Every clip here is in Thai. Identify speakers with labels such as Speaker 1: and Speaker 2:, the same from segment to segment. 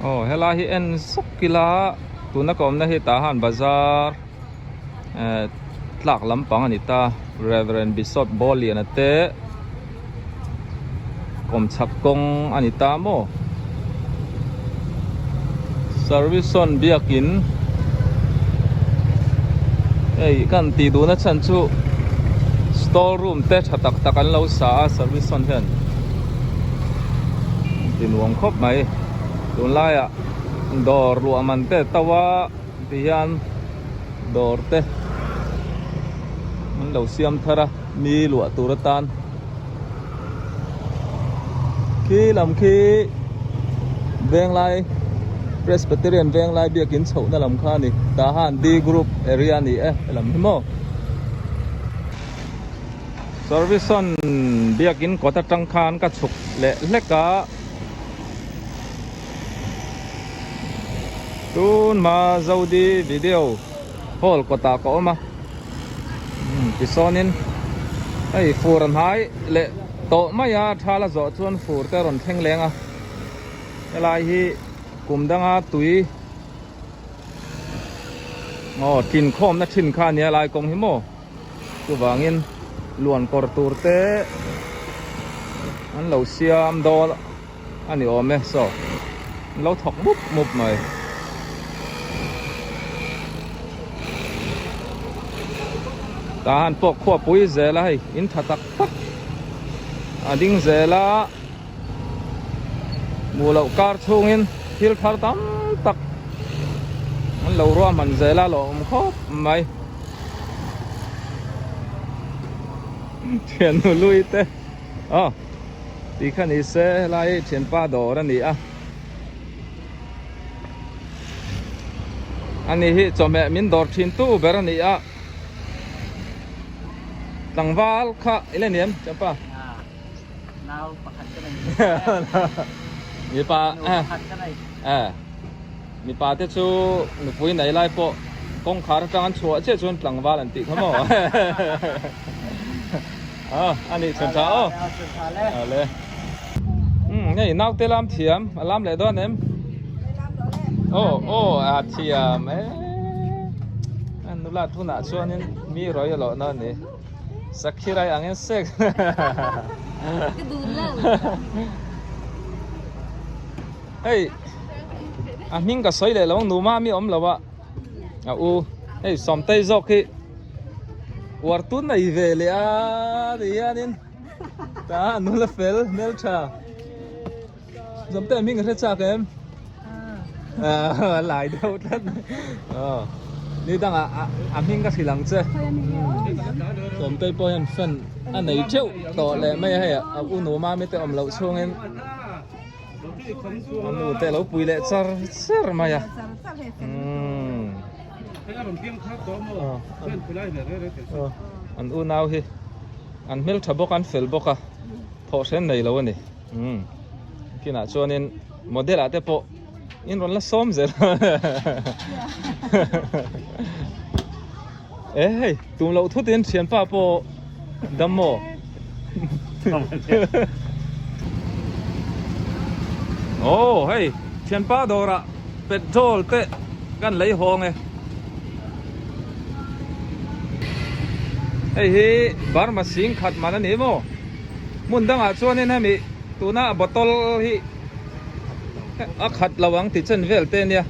Speaker 1: โอ้เฮลาฮิเอ็นสุกิลาตุนักอมนะฮิตาฮันบาซาร์หลักลำปังอันนี้ตา Reverend Bishop Bolly นะเตะกรมชักกงอันนี้ตาโม Service on เบียกินกันตีดูนะฉันชู Store room เตะชัดตักกันเราสา Service on เห็นตีนวงครบไหมตุนไล่อะดอร์รัวมันเตะตะวะที่ยันดอร์เตะมันเราเสียมทาระมีหลวตุรตานขี้ลำขี้เวงไลPresbyterian เวงไลเบียกินเฉานั่นลำค้านี่ทหารดีกรุ๊ปเอเรียนี่ลำหิมะ Service on เบียกินกอดจังคานกัดสุกเละเล็กกะตูนมาซาอุดีวิดีโอฮอลกตาก็มาพิซอนินไอ้ฟูรันหายเละโตไม่ยาทาละจอดชวนฟูแต่รอนแข็งแรงอ่ะอะไรฮีกลุ่มดังอาตุยอ๋อทินคอมนะทินข้าเนี่ยลายกงหิโมตัวบางอินล้วนกอร์ตูร์เตอันเราเสียมดอลอันนี้ออมไหมสอเราถกมุบหน่อยตาหันพวกขวบปุยเจล่าอินทัตักตักดิ้งเจล่ามูลการชงอินฮิลทาร์ตัมตักมันเรารวมมันเจล่าหลอมครบไหมเทียนลุยเต้อ๋อตีขันอีเซ่ไล่เทียนป้าดอรันนี่อ่ะอันนี้ฮิจอมแม่มินดอร์ทินตู้เบรันนี่อ่ะหลังวาลค่ะอิเลเนียมจังป่ะนาวประคันกันเลยมีป่ามีป่าที่ชูหนุ่มผู้หญิงไหนไล่ปะกงขาจังอันชัวเชื่อชวนหลังวาลอันติเขาหมออันนี้ชนชาเลยนี่นาวเตลามเทียมลามเลยด้วยเนี่ยโอ้อาเทียมอันนู้นละทุนอ่ะชวนนี่มีรอยหล่อนั่นนี่สักขี้ไรอังเงินเสกก็ดูเล่าเฮ้ยมิงก็สวยเลยแล้วนูมามีอมแล้ววะเฮ้ยสมเตยจอกที่วอร์ตุนไม่เวลีดีอันนี้ตานูละเฟลเนลชาสมเตยมิงก็เทชาเกมหลายเดียวท่านนี่ตั้งมิงก็สิหลังเจ้สมเตยปอยันฟันอันไหนเจ้าต่อเลยไม่ให้อุโนมาไม่แต่อมเราช่วงนี้อันนู้นแต่เราปุยเละซาร์มาอ่ะอันอุนเอาฮิอันมิลทับบกันเฟลบกะพอเส้นไหนแล้วนี่กินอ่ะช่วงนี้โมเดลอาจจะพออินร้อนละซ้อมเสร็จเอ้ยตุ้มเราทุกเดือนเชียนป้าพอดัมโมโอ้เฮ้ยเชียนป้าโดระเป็ดโจลเตะกันไหลหงไงเฮ้ยบาร์มาสิงขัดมาแล้วนี่โมมุนดังอาชวนนี่นะมีตัวน่าบอตลฮีขัดระวังติดเส้นเวลเต้เนี่ย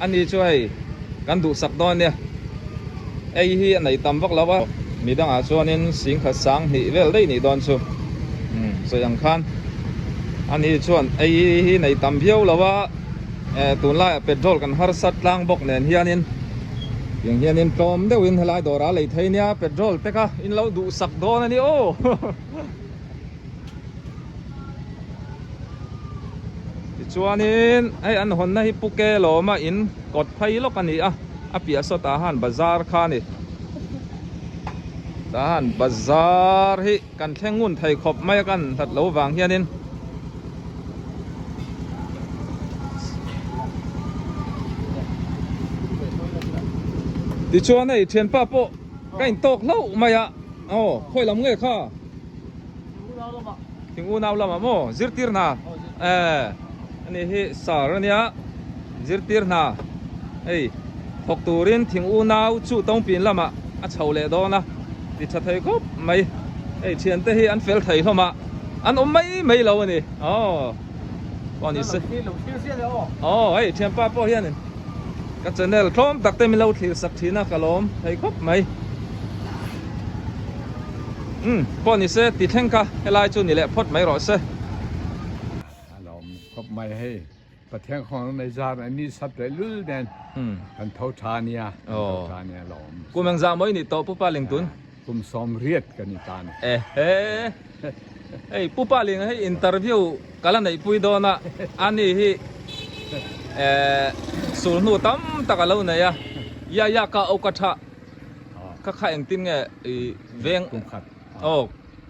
Speaker 1: อันนี้ช่วยกันดูสักดอนเนี่ยไอ้ฮีไหนตำวักแล้ววะมีดังอาชวนนี่สิงขัดสังฮีเวลได้นี่ดอนชูสยังคันอันนี้ชวนไอ้ฮีไหนตำเพียวแล้ววะตัวไล่เป็ดโจลกันฮาร์สัตล้างบกเนี่ยเฮียนินอย่างเฮียนินพร้อมเดี๋ยวอินทลายดอราเลยไทยเนี่ยเป็ดโจลเตะอินเราดูสักดอนนี่โอ้ชวนนี้ไอ้อันหนนะฮิปุเกโลมาอินกดไฟล็อกอันนี้อ่ะเปียสตาหันบาซาร์คานี่ตาหันบาซาร์ฮิกันแข่งงุ่นไทยขบไม่กันถัดเหลววางเฮียนินดิชวนไอ้เทียนป้าโปก็อินตกเล่ามาอ่ะค่อยลำเงยข้าถึงอูนาวละมาโมซิร์ติร์นา อันนี้ฮิสารเนี่ยจิรติร์นาเฮ้ยหกตัวเรียนทิ้งอูนาวจู่ต้องปีนละมาอ่ะเฉาเล่ดอนะดิฉันไทยก็ไม่เฮ้ยเชียนแต่ฮิอันเฟลไทยเข้ามาอันอมไม่เราเนี่ยอ๋อวันนี้สิอ๋อเฮ้ยเชียนป้าพ่อเฮียนี่ก็จะเนี่ยคล้อมตักเต็มเราทีสักทีนะกะล้อมไทยก็ไม่ป้อนนี่สิติดแท่งกะให้ลายจุนนี่แหละพอดไม่รอสิ
Speaker 2: เราก็ไม่ให้ประเทศของในจานอันนี้สัตว์เลยลุ้นเด่นอันเท่าชาเนียเรา
Speaker 1: กูมังจะไม่นี่โตปุ๊บป้าเลี้ยงตุน
Speaker 2: กุมซ้อมเรียดกันนี่ตาน
Speaker 1: เฮ้ยปุ๊บป้าเลี้ยงให้อินเตอร์วิวกันแล้วไหนปุยโดนะอันนี้ที่สูนหูตั้มตะกันแล้วเนี่ยยาก็เอากระทะก็ขายอย่างตินไงเวง
Speaker 2: กุมขัด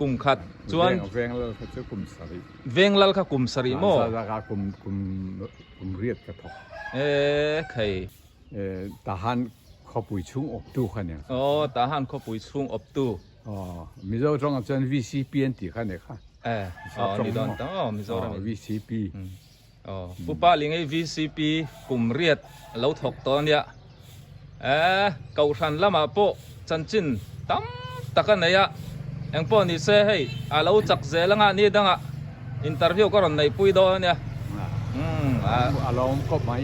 Speaker 1: กุมขัดชวน
Speaker 2: เวงแล้วเขาจะกุมสรี
Speaker 1: เวงแล้วก็กุมสรีโม่
Speaker 2: แล้วก็กุมเรียดกระทบ
Speaker 1: ใคร
Speaker 2: ทหารเขาปุยชุ่งอบตู้ขันเนี่ย
Speaker 1: ทหารเขาปุยชุ่งอบตู้
Speaker 2: มิโซจงจน VCP อันตีขันเนี่ยค่ะ
Speaker 1: นี่ดอนมิโซ
Speaker 2: VCP
Speaker 1: ปุ๊บป้าเลี้ยงไอ้ VCP กุมเรียดแล้วถกตอนเนี่ยเกาชันละมาโปจันจินตั้มตะกันเนี่ยเอ็งป้อนนี่เซ่ให้เราจักเจลังอ่ะนี่ดังอ่ะอินเตอร์วิวก็รอนในปุยโดเนี่ย
Speaker 2: เราก็ไม่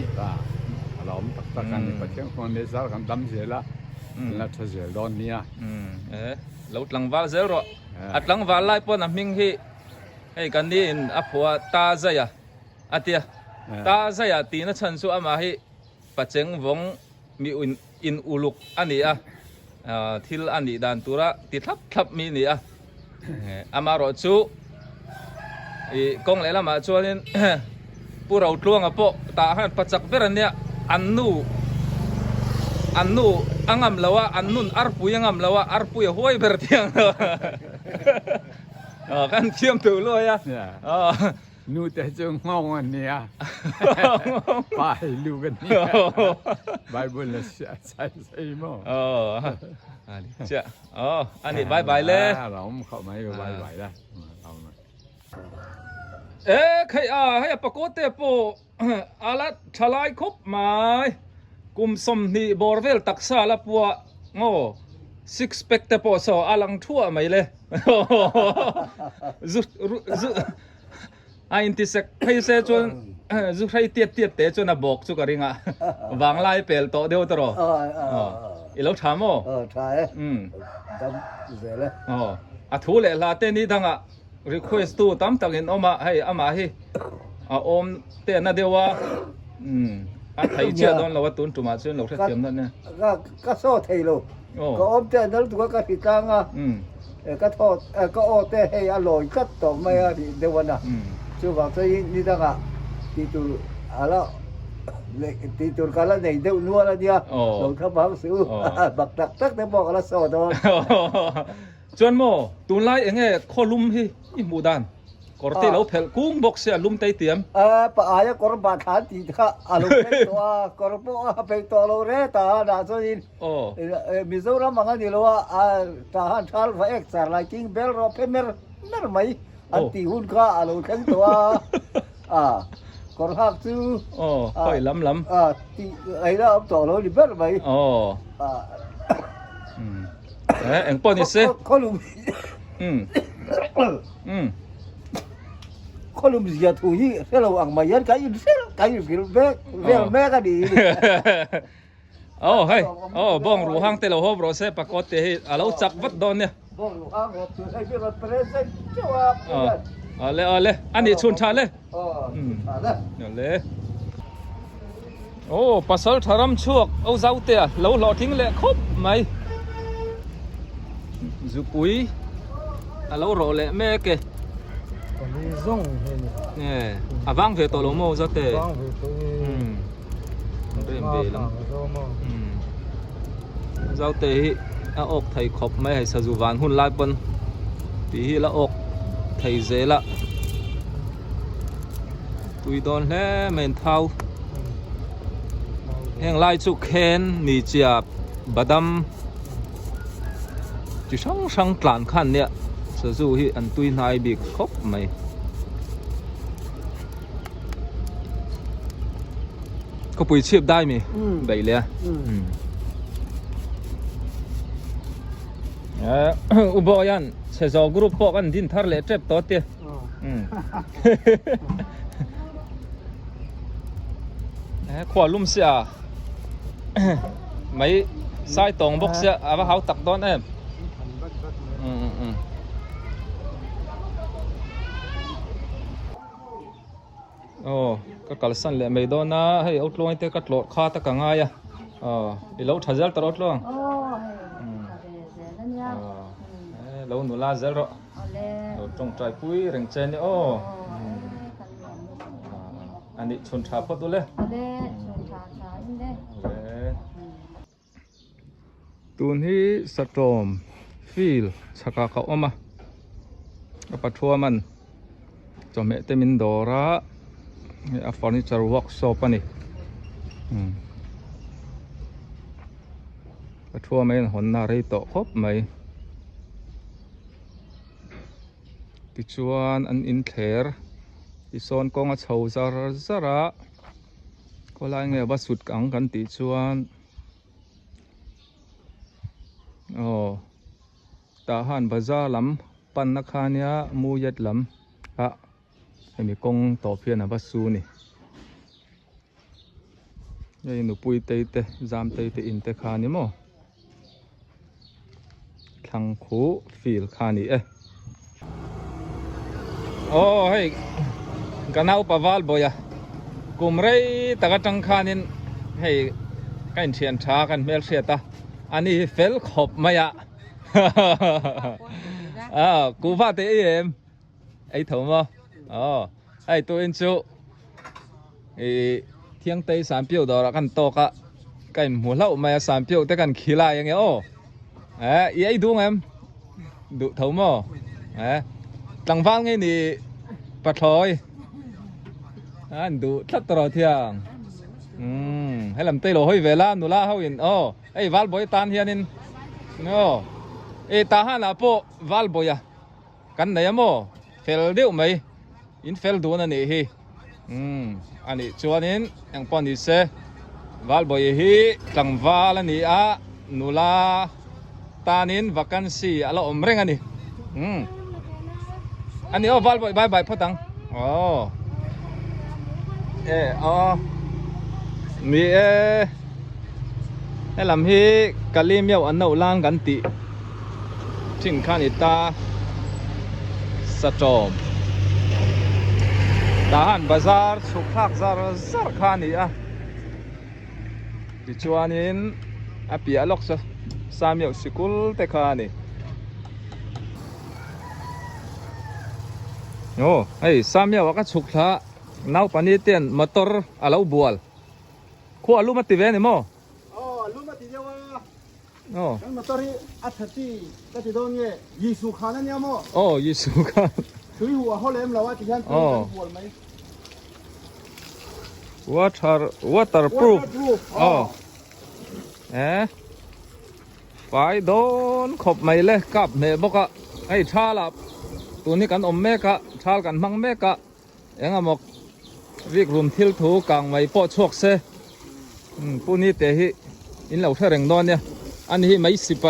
Speaker 2: เราตะกันนี่ประเทศคนเนซ่ากันดำเสียละแล้วจะเสียดอนเนี่ย
Speaker 1: เราหลังวาลเซลล์อัดหลังวาลไล่ป้อนมิงฮีให้กันนี่อัพหัวตาใจอ่ะอัดเดียตาใจอ่ะตีน่ะฉันสู้อามาให้ปัจเจงวงมีอินอุลุกอันนี้อ่ะทิลอันนี้ดันตัวละติดทับมีนี่อ่ะอามารอจูกงเลยละมาชวนนี่ผู้เราตวงอ่ะโปตาหันปัจจักเบรเนี่ยอันนู้อังมแล้วว่าอันนู้นอาร์ปุยอังมแล้วว่าอาร์ปุยห้อยเบรเทียงกันเชื่อมตัวเลยอ่ะ
Speaker 2: นู่แต่จะงงอันเนี้ยไปลูกันเนี่ยไบเบิลเลยใช่มั้ง
Speaker 1: อันนี้เจ้าอันนี้บายเลย
Speaker 2: เราเข้าไม่บายได้เอาหน่อย
Speaker 1: ใครให้ปกติปูอะไรฉลายครบไหมกุมสมนีบอร์เวลตักซาละปัวโง่ซิกสเปกเตปโซอลังทั่วไหมเลยอินทิเซกให้เซจวนจุให้เตียดเตจวนน่ะบอกจุกริงอ่ะวางไล่เปลโตเดียวตรออีแล้วถามอ๋อ
Speaker 3: ใช่ดำเสร็จแล้ว
Speaker 1: ทูเลลาเตนี่ทั้งอ่ะ request ตู้ตั้มตักอินออกมาให้อามาให้อมเตน่ะเดียวว่าไทยเชื่อตอนเราว่าตุนจุมาเชื่อเราแค่เตรียมนั่นเนี่ย
Speaker 3: ก็โซ่ไทยลูกก็อมเตนั่นตัวก็ผิดกลางอ่ะก็ทอดก็โอเตให้อร่อยก็ต่อไม่อ่ะเดี๋ยววันน่ะชื่อว่าใช่นี่ตั้งอ่ะที่ตัวอะไรที่ตัวกันแล้วเนี่ยเดี๋ยวนัวแล้วเนี่ยลงทับบางสิวบักตักแต่บอกอะไรโซ่ตอน
Speaker 1: จวนโมตุนไล่เองไงข้อลุ่มที่อิมูดานกอร์ติเราเพลกุ้งบอกเสียลุ่มไตเตียม
Speaker 3: ปะอายกอร์บาทานตีข้าอารมณ์ตัวกอร์ปอเป็นตัวเราเร่ตาดาโซอินมิโซรามังนี่เราทหารชาลฟเอ็กซ์อะไรกิ้งเบลรอเพเมอร์ไม่อันตีหุ่นข้าอารมณ์แข็งตัวกอร์ฮักซู
Speaker 1: ค่อยล้ำ
Speaker 3: ตีไอ้เราตัวเราดิเบลไหม
Speaker 1: เอ็งป้อนนี่สิ
Speaker 3: ข้อลุ่มข้อลุ่มเสียถุยเสียเราอังมายันกันอยู่เสียกันอยู่กินแม่ก็ดี
Speaker 1: เฮ้ยบ้องรูห้างเตลโฮบรเซปกติเราจักวัดดอนเนี่ย
Speaker 3: บ้องรูห้างไอ้เรื่องเปรสเจ้า
Speaker 1: เอาเลยอันนี้ชุนชาเลยเอาเลยปัสสาวะทารำชวกเอาเจ้าเตะเราหล่อทิ้งเลยครบไหมจุกุยเรารอเลยแม่เกะเนี่ยวางเวตัวลงโม่ซะเตะเรียนเบลเจ้าเตะออกไทยขบไม่ให้สจุวานหุ่นลายปนตีละออกไทยเจละตุยโดนแล้วเมนเท้าแห่งลายจุกเคนนี่จับบดำจะช่างกลั่นขันเนี่ยสจูที่อันตุยนายบีครบไหม ก็ปุ๋ยชีพได้มีใบเลี้ยอุบยันเชซอกรุ๊ปพวกกันดินทาร์เล่เจ็บตัวเตี้ยขวาลุ่มเสียไม่ใส่ตรงบกเสียเอาว่าเขาตักต้นเองโอ้ก็กลับสั่นเลยไม่โดนนะให้เอาลงให้เตะกัดโหลดข้าตะกังไงอ่ะอีเราทัศน์ตลอดลงเราหนูลาเจอร์เราจงใจปุ้ยเร่งเจนนี่โอ้อันนี้ชนชาพอตัวเลยตัวนี้สตอมฟิลชักเขาออกมาปัจจุบันมันจอมเอเตมินดอระเฟอร์นิเจอร์เวิร์กช็อปนี่ปัจจุบันมันหนนารีโตครบไหมติชวนอันอินเคร์ที่โซนกองเฉาซาระก็ไล่เงี้ยว่าสุดกังกันติชวนโอ้ตาหันบาซ่าลำปันนักขานี้มูยัดลำให้มีกองต่อเพียนบัสซูนี่ยังหนูปุยเตยเตจามเตยเตอินเตขานี่มั้งทังคูฟิลขานี่โอ้เฮ้ยกันเอาปะวาลบ่อยกุมไรตะกังขานินให้กันเชียนชากันเมลเชียตาอันนี้เฟลขบไหมอ่ะกูว่าเตะไอ้ถุงมั้งไอ้ตัวอินซูเที่ยงเตะ3 票ดอกกันโตกะกันหัวเล่ามา3 票แต่กันขี้ลายอย่างเงี้ยไอ้ดูไงดูถุงมั้งตั้งฟังไงนี่ปัดถอยดูทัดตลอดเที่ยงให้ลำเตะโลให้เวลาหนูล่าเขาอินไอ้วาลบอยตานเฮียนินตาหันอาโปวาลบอยกันไหนมั้งเฟลเดียวไหมอินเฟลดูนั่นเองอันนี้ชวนนินยังปอนดิเซวาลบอยฮีตั้งวาลนี่หนูล่าตานินวักันซีอะไรอมเร่งอันนี้อันนี้วาลบอยบายพ่อตังมีให้ลำฮีกะลีเมียวอันนู้ล่างกันติทิ้งข้านิตาสจอมทหารบาซาร์สุขลักซาร์ซาร์ข้านี่ดิชวานินปีอล็อกซ์สามเมียวสกุลเตข้านี่โอ้เฮ้ยสามเมียวว่าก็สุขละน้าวปนิเตียนมอเตอร์อาลาบัวขวาลูกมาติเวนี่มั้ง
Speaker 3: ลูกมาติเดียวนั่นมอเตอร์อัฐที่ก็จะโดนเนี่ยยิสุขานั่นเนี่ยมั้ง
Speaker 1: ยิสุขา
Speaker 3: ช่วยหัวเขาเล่มเราว่าที่ฉันเป็นหัวไหม
Speaker 1: waterproof ไฟโดนขบไม่เลยกับเนี่ยบอกว่าไอ้ชาลับตัวนี้กันอมเมกะชาลกันมังเมกะยังบอกวิกรุมทิลทูกางไว้ปอดชกเสผู้นี้แต่ที่อินเหล่าเท่าแรงนอนเนี่ยอันนี้ไม่สิไป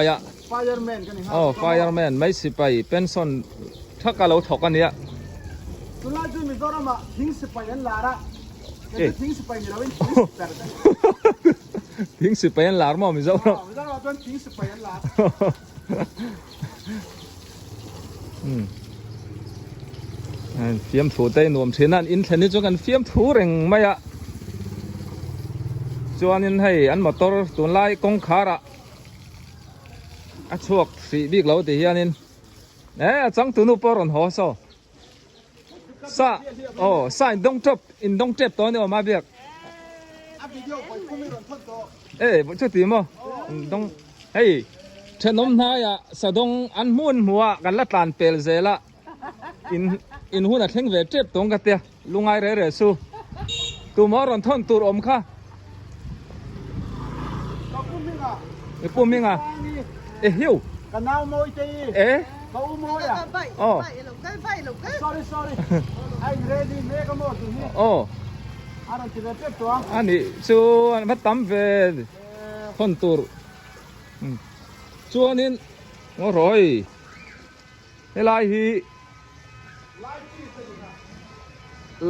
Speaker 3: fireman กันนี่
Speaker 1: fireman ไม่สิไปเป็นส่วนถ้ากับเราถกกันเนี่ย
Speaker 3: ตุลาจุมิโดรามาทิ้งสิไปยันลาระทิ้งสิไปนี่เราเป็น
Speaker 1: ทิ้งสิไปยันลาร์มั้งมิโดรา
Speaker 3: มิโดราเป็นทิ้งสิไปยันลา
Speaker 1: เฟียมถูได้หนุ่มเช่นนั้นอินเทอร์เน็ตจงกันเฟียมถูเร่งไม่จวนนินให้อันมอเตอร์ตัวไล่กงขาระช่วงสีบิ๊กเราตีเฮียนินจังตัวนู้นปรนหัวโซ่ซาอินดงเจ็บตัวนี้ออกมาเบียกบุชุดตีมั้งดงเฮ้ยเชนนมท้ายสะดงอันมุ่นหัวกันละตานเปลเซละอินหุ่นเข่งเวทเจ็บตรงกันเตียลุงไอเร่สู้ตัวมอรอนท่อนตัวอมค่ะปุ่มมิงหิว
Speaker 3: กันน้ำมวยจีเขามวยsorry I ready make a more to me Aron tidak petuang.
Speaker 1: Ani chuan va tam ve thon tur chuanin ngo roi helai hi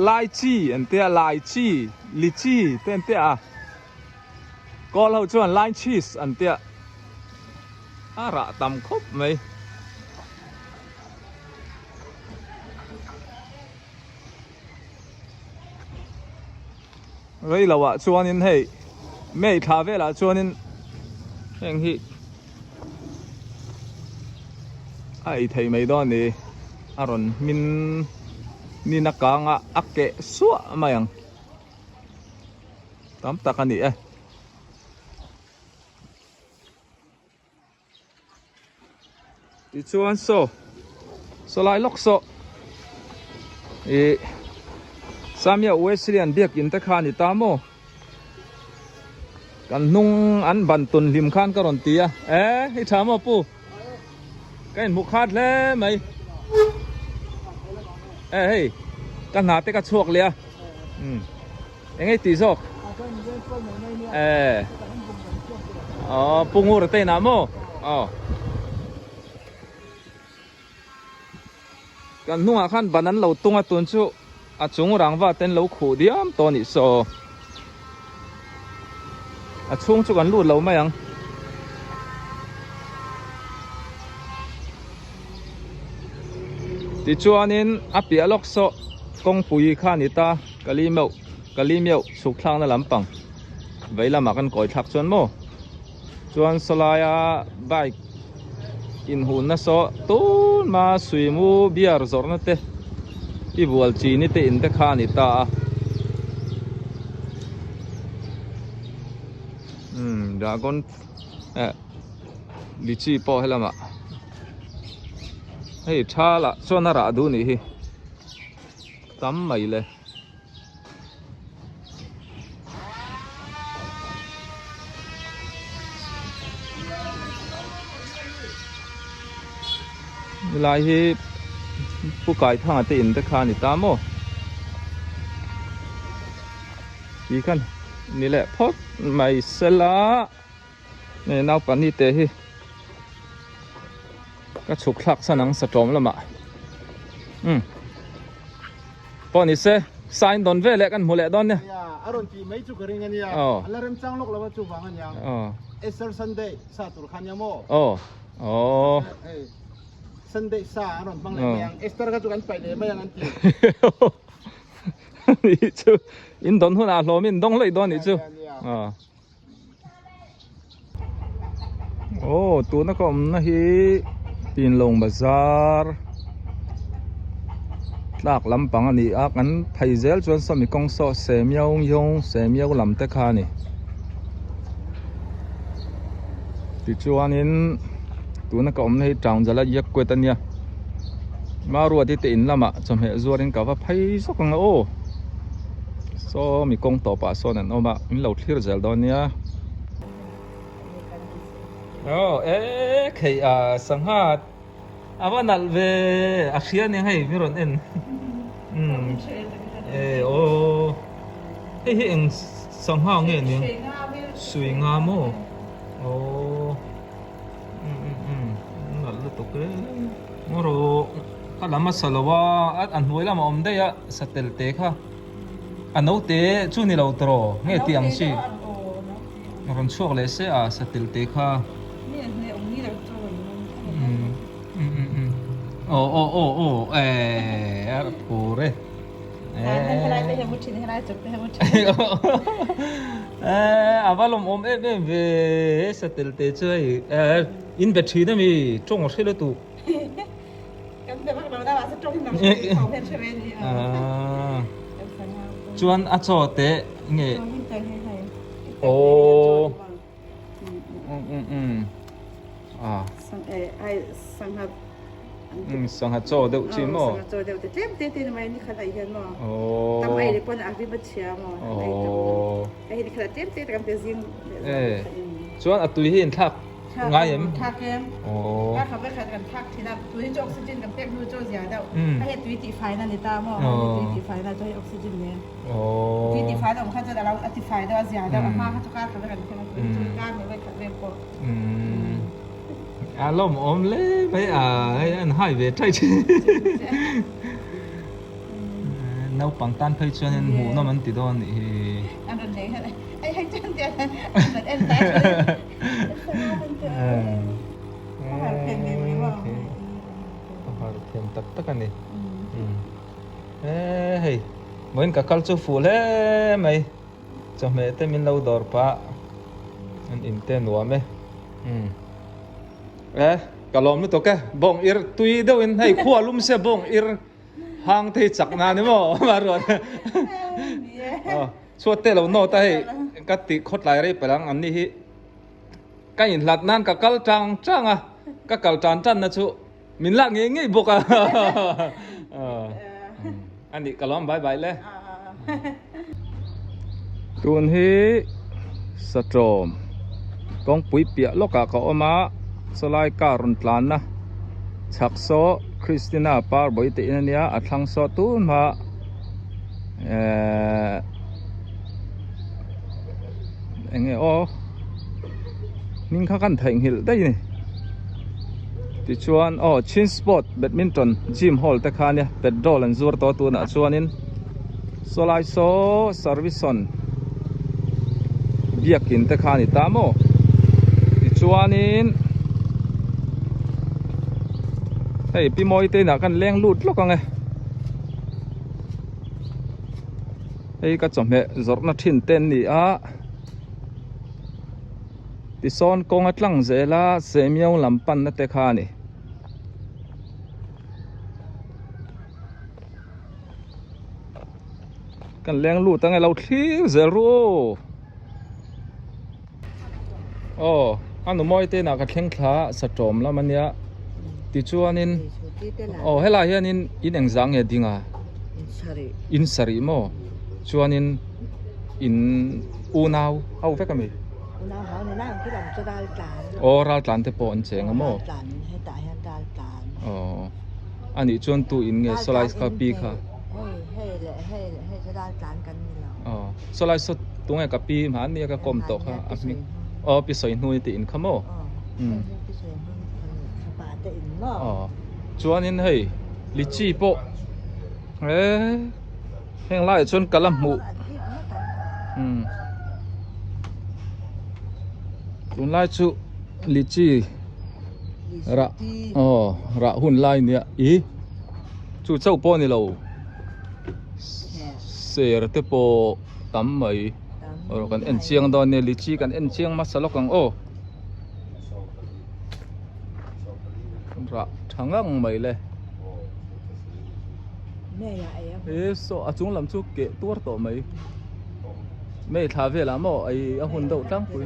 Speaker 1: lai chi an tia lai chi li chi ten tia ko lo chuan lai cheese an tia ara tam khop mai rồi là vợ chuan in hey mẹ thà về là chuan in anh hi ai thầy mấy đó nè aron min ni nakanga ake suwa mayang tam takani ti chuan so lai lok so Samia Wesleyan biak in ta khan ita mo kan nung an ban tun lim khan karon tia hi tha mo pu cái mục khát le mày hey kan na te ka chuak lia engei ti sok pungur te na mo kan nung a khan banan lo tunga tun chu a chung rang wa ten lo khu diam to ni so a chung chu kan lu lo mai ang ti chuanin a pia lok so kong pui khan ita kali meu suk thlang na lampang veilama kan koi thak chuan mo chuan solaya bike in hun na so tun ma sui mu biar zor na te i bual chi ni te in te khan ita dragon lichi po helama hey tha la chuan a ra du ni hi tam mai le lai hi pu kai thang te in te khan ni ta mo ki kan ni le phot mai sela ne nau pan ni te hiก็ฉุกคลักสนังสะจอมแล้วมาพอนี่เซ่สายดอนเวเล็กันหมดเลยดอนเนี่ย
Speaker 3: อารมณ์ที่ไม่จุกกระดิ่งเนี่ยอะไรเริ่มจังลกแล้วว่าจุกฟังกันยังเอสเตอร์ซันเดย์ซาตุรขันยามโอ้ซันเดย์ซาอารมณ์บางเลยยังเอสเตอร์ก็จุกันไปเลยไม่ยังอันที่
Speaker 1: นี่จูอินดอนหุ่นอาโลมินดงเลยดอนนี่จูโอ้ตัวนักก็มันฮีปีนลงบาซาร์ลากลำปังอันนี้อากันไผ่เซลจวนสมิกงโซเสมียวงงเสมียวลำเตคานี่ติจวนนี้ตัวนักก็มันฮีจังจะละเยกกว่าตันเนี่ยมารัวที่ตีนละมะจำเหตุจวนนี้กับว่าไผ่สักกังโอ้โซมีกงต่อป่าโซนั่นเอามามีเหล่าที่เซลดอนเนี่ยkay sanghat awa nalve akhia ne hai miron en he eng sangha nge ni sui nga mo nal to ke moro kala masalawa at an huila ma omde ya satel te kha anau te chu ni lo tro nge tiang si ron chuak le se a satel te kha pure avalom om ve satel te chơi in battery na mi trong ở đây tu chuan a cho te nge sang hạt cho đậu chín mò.
Speaker 4: Sang cho đậu thì tém này ni khá là hiền mò. Tam ai đi pon agri bát chia mò. Ai đi khá tém cầm te zing.
Speaker 1: Chuan a tui hin thak ง่ายยัง
Speaker 4: ทักเกม
Speaker 1: โอ้
Speaker 4: ถ้าเขาไปขัดกันทักทีนั้นตัวที่จะออกซิเจนกับเต็มมือโจเสียเดาถ้าเห็นตัวที่ไฟนั่นนี่ตามว่าตัวที่ไฟน่าจะให้ออกซิเจนเนี่ย
Speaker 1: โอ้
Speaker 4: ตัวที่ไฟต้องเขาจะได้เราอธิไฟได้ว่าเสียเดามาเขาจะกล้าเขาไปกันแค่นั้นตัวที่กล้าไม่ไปขัดเรียนก่อน
Speaker 1: อารมณ์อมเลยไปอันให้เวทใช่ใช่nấu bằng tan phơi cho nên hủ nó vẫn từ đó thì
Speaker 4: ăn được đấy anh hay chân tiền mình em té
Speaker 1: thêm tất tất cả này hey mình cả culture full hết mày cho mẹ tên mình lâu đỏ pa anh in tên nữa mày cả lom nó tốt cái bông ir tuy đâu in hay khua lum xe bông ir hàng thì chắc na nữa mà rồi suốt tết lâu nô tay cái tí khốt lại đấy phải là anh đi cái nhìn lạt nan cả cal trang trang à cái cal trang trang nó chú mình là nghe nghe buộc à anh đi cả lom bye bye lên tuần hi strom con bụi bịa lúc cả cậu mà số lại cả run plan na chắc số Christina par boy te ina athlang so tu ma enge o ning kha kan theng hil dai ni ti chuan chin sport badminton gym hall ta kha nia petrol an zur to tu na chuanin solai so service on biakin ta kha ni ta mo ti chuanin hey pi moi te na kan leng lut lo ka nge hey ka chom he zor na thin ten ni a ti son kong atlang zela semiau lampan na te kha ni kan leng lut ta nge lo thlir zero anu moi te na ka thleng thla sa tom la mania ti chuanin hela hianin in engzang e dinga in sari mo chuanin in unau au vekami
Speaker 5: unau hau ni nang ki lam cha dal tlan
Speaker 1: ral tlan te pon chenga mo
Speaker 5: tlan he ta han dal tlan
Speaker 1: ani chuan tu in nge solai ka pi kha
Speaker 5: he cha dal tlan kan ni la
Speaker 1: solai so tunga ka pi man ni ka kom to kha ami pi soi hnui ti in khamo chuanin hei lichi po heng lai chuan kalam mu tun lai chu lichi ra hun lai nia chu chau po ni lo ser te po tam mai kan en chiang don ne lichi kan en chiang ma salok ang ra thang mai le so achung lam chu ke tur to mai me tha ve la mo ai a hun do tang pui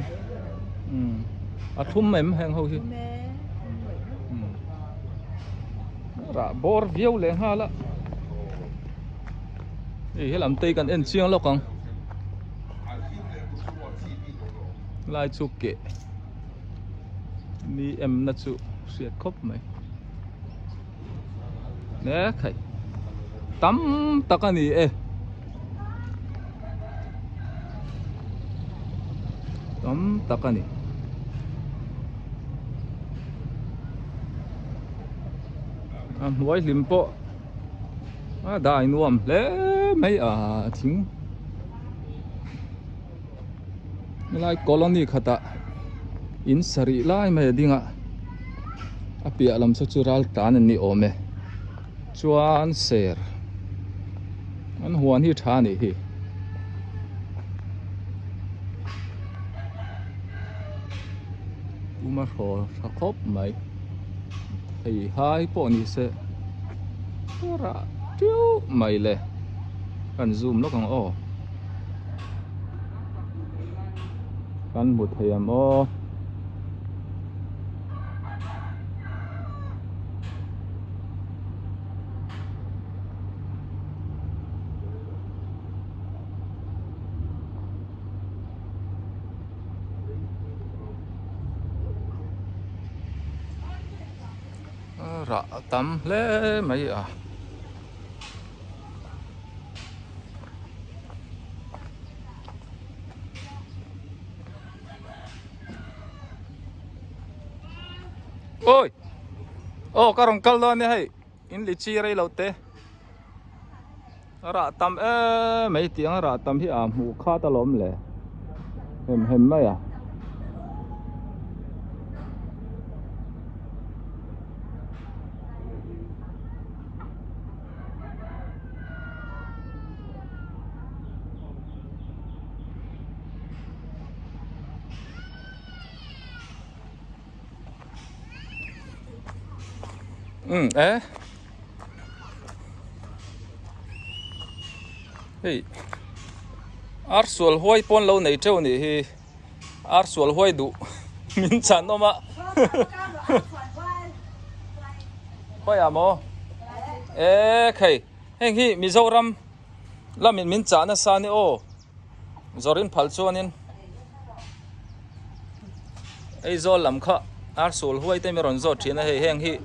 Speaker 1: a thum mem hang ho hi ra bor viu le ha la he lam tei kan en chiang lo kang lai chu ke ni em na chu siết khóc mày nè khẩy tắm tắc anh đi tắm tắc anh đi muối lim po đại nuông lẽ mấy thính lại colony khata in sari lai mày đi ngạ apia lam so chural tan ni ome chuan ser an huan hi tha ni hi uma ho khop mai hei hai po ni se ra tiu mai le kan zoom lo kang kan mu thayam ra tam le mai à ôi ô cái rong kal đó nè hay in li chi ray lâu te ra tam mấy tiếng ra tam hi à mu kha ta lom le hem mai à hey Arsual hoi pon lâu này trâu này hi Arsual hoi đủ min chan nó mà hoi à mo khay heng hi Mizoram la min chan na sa ni o zorin phal chuan in ei zo lam kha Arsual hoi te mi ron zo thina hei heng hi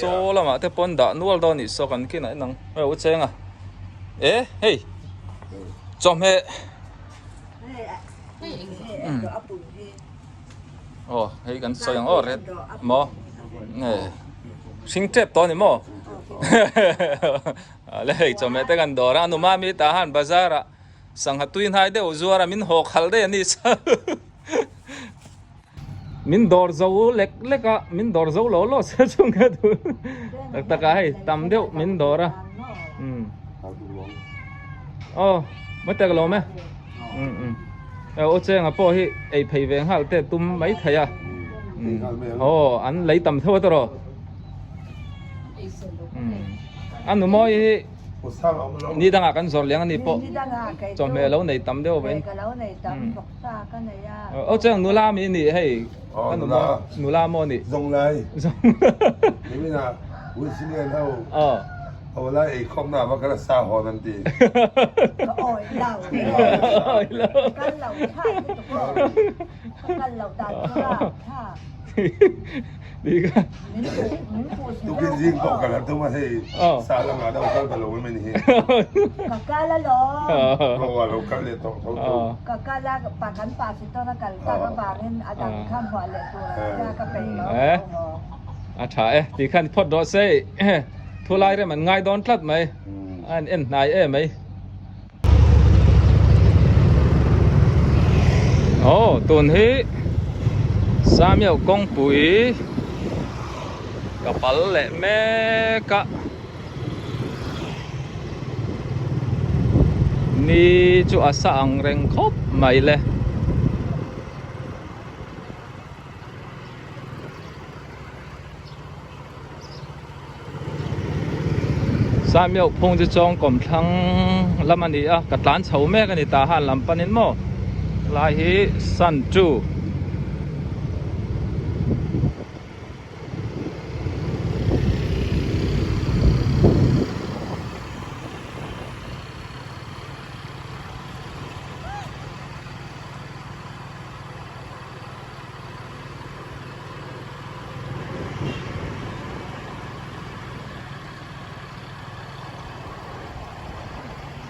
Speaker 1: so là mà thế pon đã nuôi đâu nhỉ so cần kia này nằng ở trên à hey chồng hệ hey cần so yang ở mò sinh tép to nhỉ mò lấy chồng hệ thế cần đồ ra numa mi ta han bazar sang hạt tuin hai đấy uzuara min học hal đấy anh min dor zau lek leka min dor zau lo lo se chung ka tu tak tak ai tam deu min dora mất tay lo me ô chang apo hi ei phei veng hal te tum mai thaya an lấy tầm thua to ro an nu moi hi ni dang kan zor liang ni po chom me lo nei tam deu ben ô chang nu la mi ni hey nu la mo ni
Speaker 6: zong lai ni na wu xin niên haoเอาละไอ้คอมหน้ามันก็จะซาหอนั่นดี
Speaker 5: ก็อ่อยเหล่ากันเหล่าท่ากันเหล่าตาท่า
Speaker 1: ดีกัน
Speaker 6: ตุกินจริงบอกกันแล้วต้องมาให้ซาลังอาดาวกันตลอดไม่นี่
Speaker 5: กะกาละหรอ
Speaker 6: เพราะว่าเรากันเลยต้อง
Speaker 5: กะกาละปากกันปากสิต้นกันตากบางนี่อาจารย์ข้ามหัวเลยตัวก็เป็นเนาะ
Speaker 1: ถ่ายดีขั้นพอดดอเซ่ทุไลได้มันง่ายโดนทัดไหมอันนายไหมโอ้ตุนฮีสามเหยกงปุ๋ยกับปลาเละแม่กะนี่จุอาสังเร่งคบไหมเลยสามเหยกพงจะจองกลมทั้งลำมันนี่อ่ะกัดล้านเฉาแม่กันนี่ตาหันลำปันนินโมลายฮีสันจู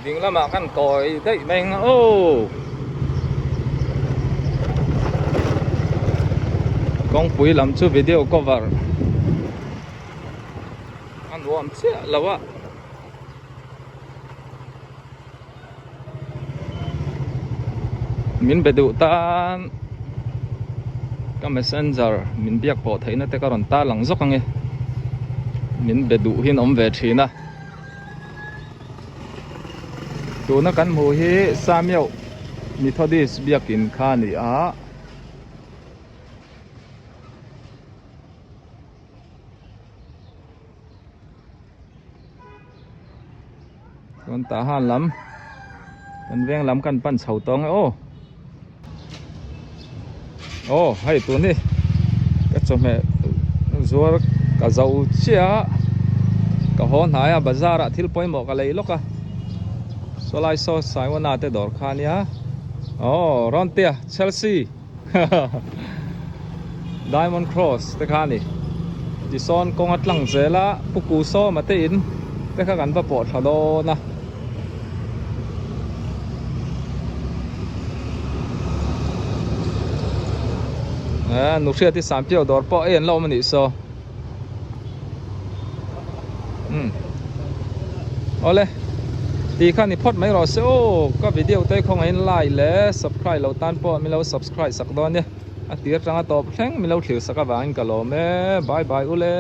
Speaker 1: ดิ่งละมากันก่อยได้แมงโอ้กองปุ๋ยลำชูวิดีโอ cover อันรวมเสียแล้ววะมินไปดูตาก็ messenger มินเบียกพอไทยนะแต่ก็รอนตาหลังซอกไงมินไปดูหินอมเวทีนะตัวนักการเมืองสามเหยกมิทอดิสเบียกินข้านี่คนตาหันลำกันแวงลำกันปั้นเฉาตองโอ้ให้ตัวนี้ก็จะแม่ซัวกับเจ้าเชี่ยกับหัวหน้าบาซาระที่ปอยหมอกอะไรลูกอะ soy sauce สายวันนาเตดอร์คานี่ฮะอ๋อรอนเตียเชลซี Diamond Cross เตคานี่ดิซอนกงอัดหลังเจละปุกูโซมาเตอินเตคากันปะปอดฮาโดนะนุเชื่อที่3เปียวดอร์ปอเอ็นเรามันอีโซเอาเลยดีขั้นนี้พอดไม่รอเซโอก็วิดีโอเต้ของไอ้ไลน์และ subscribe เราตันปอมีเรา subscribe สักตอนเนี่ยอาทิตย์จังตอบแข่งมีเราถือสักวันกันโลแม่บายบายอุเล่